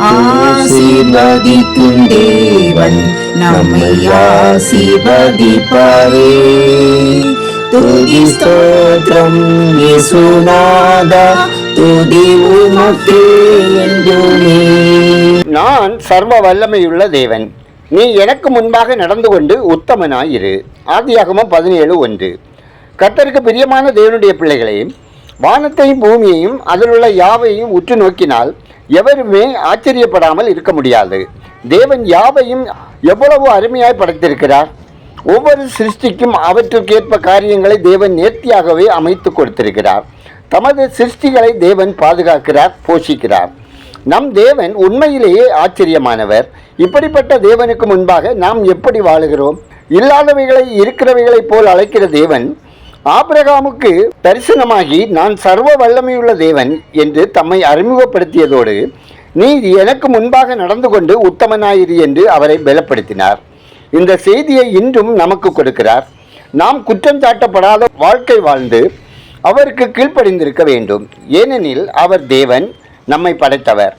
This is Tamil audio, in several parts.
ஆசீர்வதிக்கும் தேவன் நம்மை ஆசீர்வதிப்பாரே. துதி ஸ்தோத்திரம் இயேசுநாதா, துதி உமக்கே என்றுமே. நான் சர்வ வல்லமையுள்ள தேவன், நீ எனக்கு முன்பாக நடந்து கொண்டு உத்தமனாயிரு. ஆதியாகமம் 17:1. கர்த்தருக்கு பிரியமான தேவனுடைய பிள்ளைகளே, வானத்தையும் பூமியையும் அதிலுள்ள யாவையும் உற்று நோக்கினால் எவருமே ஆச்சரியப்படாமல் இருக்க முடியாது. தேவன் யாவையும் எவ்வளவு அருமையாய் படைத்திருக்கிறார். ஒவ்வொரு சிருஷ்டிக்கும் அவற்றுக்கேற்ப காரியங்களை தேவன் நேர்த்தியாகவே அமைத்து கொடுத்திருக்கிறார். தமது சிருஷ்டிகளை தேவன் பாதுகாக்கிறார், போஷிக்கிறார். நம் தேவன் உண்மையிலேயே ஆச்சரியமானவர். இப்படிப்பட்ட தேவனுக்கு முன்பாக நாம் எப்படி வாழுகிறோம்? இல்லாதவைகளை இருக்கிறவைகளைப் போல் அழைக்கிற தேவன் ஆபிரகாமுக்கு தரிசனமாகி நான் சர்வ வல்லமையுள்ள தேவன் என்று தம்மை அறிமுகப்படுத்தியதோடு, நீ எனக்கு முன்பாக நடந்து கொண்டு உத்தமனாயிரு என்று அவரை பலப்படுத்தினார். இந்த செய்தியை இன்றும் நமக்கு கொடுக்கிறார். நாம் குற்றம் சாட்டப்படாத வாழ்க்கை வாழ்ந்து அவருக்கு கீழ்ப்படிந்திருக்க வேண்டும். ஏனெனில் அவர் தேவன், நம்மை படைத்தவர்.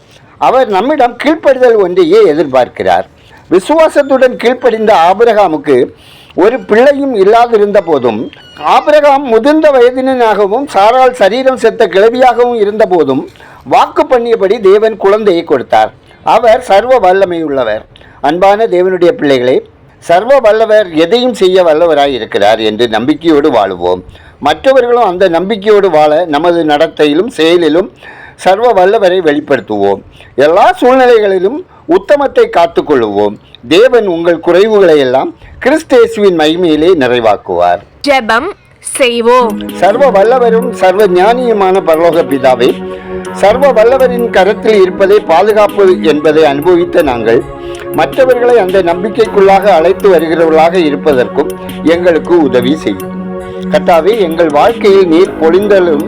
அவர் நம்மிடம் கீழ்ப்படிதல் ஒன்றையே எதிர்பார்க்கிறார். விசுவாசத்துடன் கீழ்ப்படிந்த ஆபிரகாமுக்கு ஒரு பிள்ளையும் இல்லாதிருந்த போதும், ஆபிரகாம் முதிர்ந்த வயதினாகவும் சாரால் சரீரம் செத்த கிழவியாகவும் இருந்த போதும் வாக்கு பண்ணியபடி தேவன் குழந்தையை கொடுத்தார். அவர் சர்வ வல்லமையுள்ளவர். அன்பான தேவனுடைய பிள்ளைகளே, சர்வ வல்லவர் எதையும் செய்ய வல்லவராய் இருக்கிறார் என்று நம்பிக்கையோடு வாழுவோம். மற்றவர்களும் அந்த நம்பிக்கையோடு வாழ நமது நடத்தையிலும் செயலிலும் சர்வ வல்லவரை வெளிப்படுத்துவோம். எல்லா சூழ்நிலைகளிலும் உத்தமத்தை காத்துக்கொள்ளுவோம். தேவன் உங்கள் குறைவுகளை எல்லாம் கிறிஸ்தேசுவின் மகிமையிலே நிறைவாக்குவார். ஜெபம் செய்வோம். சர்வ வல்லவரும் சர்வ ஞானியுமான பரலோக பிதாவே, சர்வ வல்லவரின் கரத்தில் இருப்பதை பாதுகாப்பு என்பதை அனுபவித்த நாங்கள் மற்றவர்களை அந்த நம்பிக்கைக்குள்ளாக அழைத்து வருகிறவர்களாக இருப்பதற்கும் எங்களுக்கு உதவி செய்யும். கர்த்தாவே, எங்கள் வாழ்க்கையில் நீர் பொழிந்தலும்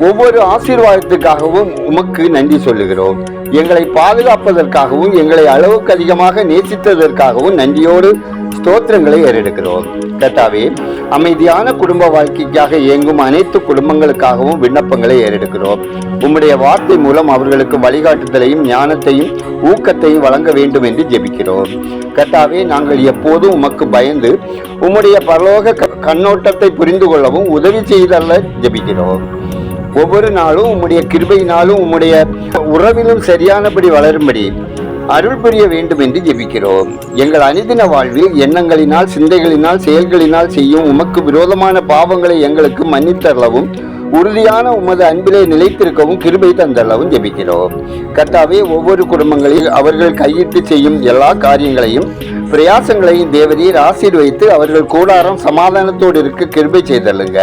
ஒவ்வொரு ஆசீர்வாதத்துக்காகவும் உமக்கு நன்றி சொல்லுகிறோம். எங்களை பாதுகாப்பதற்காகவும் எங்களை அளவுக்கு அதிகமாக நேசித்ததற்காகவும் நன்றியோடு ஸ்தோத்திரங்களை ஏறெடுக்கிறோம். கர்த்தாவே, அமைதியான குடும்ப வாழ்க்கைக்காக இயங்கும் அனைத்து குடும்பங்களுக்காகவும் விண்ணப்பங்களை ஏறெடுக்கிறோம். உம்முடைய வார்த்தை மூலம் அவர்களுக்கு வழிகாட்டுதலையும் ஞானத்தையும் ஊக்கத்தையும் வழங்க வேண்டும் என்று ஜெபிக்கிறோம். கர்த்தாவே, நாங்கள் எப்போதும் உமக்கு பயந்து உம்முடைய பரலோக கண்ணோட்டத்தை புரிந்து கொள்ளவும் உதவி செய்தல்ல ஜெபிக்கிறோம். ஒவ்வொரு நாளும் உம்முடைய கிருபையினாலும் உம்முடைய உறவிலும் சரியானபடி வளரும்படி அருள் புரிய வேண்டும் என்று ஜெபிக்கிறோம். எங்கள் அனுதின வாழ்வில் எண்ணங்களினால், சிந்தைகளினால், செயல்களினால் செய்யும் உமக்கு விரோதமான பாவங்களை எங்களுக்கு மன்னித்தரளவும் உறுதியான உமது அன்பிலே நிலைத்திருக்கவும் கிருபை தந்தளவும் ஜெபிக்கிறோம். கர்த்தாவே, ஒவ்வொரு குடும்பங்களில் அவர்கள் கையிட்டு செய்யும் எல்லா காரியங்களையும் பிரயாசங்களையும் தேவரீர் ஆசீர்வதித்து அவர்கள் கூடாரம் சமாதானத்தோடு இருக்க கிருபை செய்தல்லுங்க.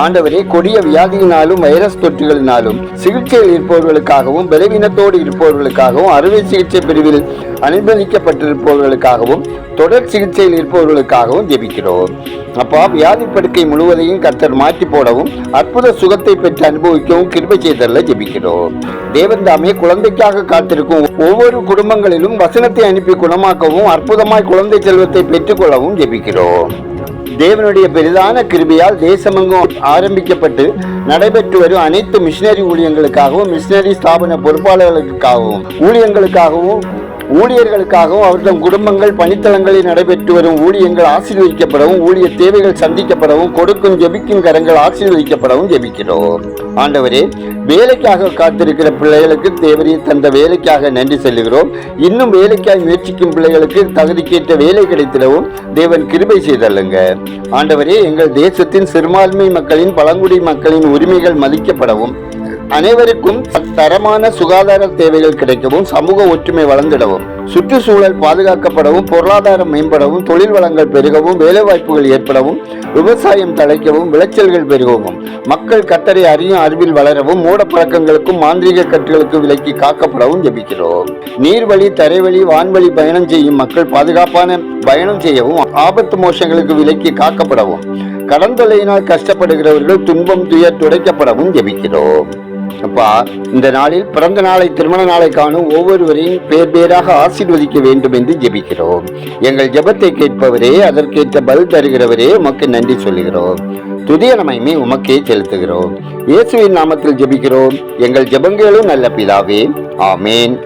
ஆண்டவரே, கொடிய வியாதியினாலும் வைரஸ் தொற்றுகளினாலும் சிகிச்சையில் இருப்பவர்களுக்காகவும் பலவீனத்தோடு இருப்பவர்களுக்காகவும் அறுவை சிகிச்சை பிரிவில் அனுமதிக்கப்பட்டிருப்பவர்களுக்காகவும் தொடர் சிகிச்சையில் இருப்பவர்களுக்காகவும் ஜெபிக்கிறோம். அப்பா, வியாதி படுக்கை முழுவதையும் கர்த்தர் மாற்றி போடவும் அற்புத சுகத்தை பெற்று அனுபவிக்கவும் கிருபை செய்தல்ல ஜெபிக்கிறோம். தேவன் தாமே குழந்தைக்காக காத்திருக்கும் ஒவ்வொரு குடும்பங்களிலும் வசனத்தை அனுப்பி குணமாக்கவும் அற்புதமாய் குழந்தை செல்வத்தை பெற்றுக்கொள்ளவும் ஜெபிக்கிறோம். தேவனுடைய பெரிதான கிருபையால் தேசமெங்கும் ஆரம்பிக்கப்பட்டு நடைபெற்று வரும் அனைத்து மிஷினரி ஊழியங்களுக்காகவும், மிஷினரி ஸ்தாபன பொறுப்பாளர்களுக்காகவும், ஊழியர்களுக்காகவும், அவர்தம் குடும்பங்கள் பணித்தளங்களில் நடைபெற்று வரும் ஊழியங்கள் ஆசீர்வதிக்கப்படவும், ஊழிய தேவைகள் சந்திக்கப்படவும், கொடுக்கும் ஜெபிக்கும் கரங்கள் ஆசீர்வதிக்கப்படவும் ஜெபிக்கிறோம். ஆண்டவரே, வேலைக்காக காத்திருக்கிற பிள்ளைகளுக்கு தேவரீர் தந்த வேலைக்காக நன்றி செல்லுகிறோம். இன்னும் வேலைக்காய் முயற்சிக்கும் பிள்ளைகளுக்கு தகுதிக்கேற்ற வேலை கிடைத்திடவும் தேவன் கிருபை செய்தல்லுங்க. ஆண்டவரே, எங்கள் தேசத்தின் சிறுபான்மை மக்களின், பழங்குடி மக்களின் உரிமைகள் மதிக்கப்படவும், அனைவருக்கும் தரமான சுகாதார தேவைகள் கிடைக்கவும், சமூக ஒற்றுமை வளர்ந்திடவும், சுற்றுச்சூழல் பாதுகாக்கப்படவும், பொருளாதாரம் மேம்படவும், தொழில் வளங்கள் பெருகவும், வேலைவாய்ப்புகள் ஏற்படவும், விவசாயம் தழைக்கவும், விளைச்சல்கள் பெருகவும், மக்கள் கர்த்தரை அறியும் அறிவில் வளரவும், மூட பழக்கங்களுக்கும் மாந்திரீக கட்டுகளுக்கும் விலக்கி காக்கப்படவும் ஜெபிக்கிறோம். நீர்வழி, தரைவழி, வான்வழி பயணம் செய்யும் மக்கள் பாதுகாப்பான பயணம் செய்யவும், ஆபத்து மோசங்களுக்கு விலக்கி காக்கப்படவும், கடன் தொல்லையினால் கஷ்டப்படுகிறவர்கள் துன்பம் துயர் துடைக்கப்படவும் ஜெபிக்கிறோம். அப்பா, இந்த நாளில் பிறந்த நாளை, திருமண நாளை காணும் ஒவ்வொருவரையும் பேர் பேராக ஆசீர்வதிக்க வேண்டும் என்று ஜெபிக்கிறோம். எங்கள் ஜெபத்தை கேட்பவரே, அதற்கேற்ற பதில் தருகிறவரே, உமக்கு நன்றி சொல்லுகிறோம். துதிய நமைமை உமக்கே செலுத்துகிறோம். இயேசுவின் நாமத்தில் ஜெபிக்கிறோம் எங்கள் ஜெபங்களும் நல்ல பிதாவே, ஆமேன்.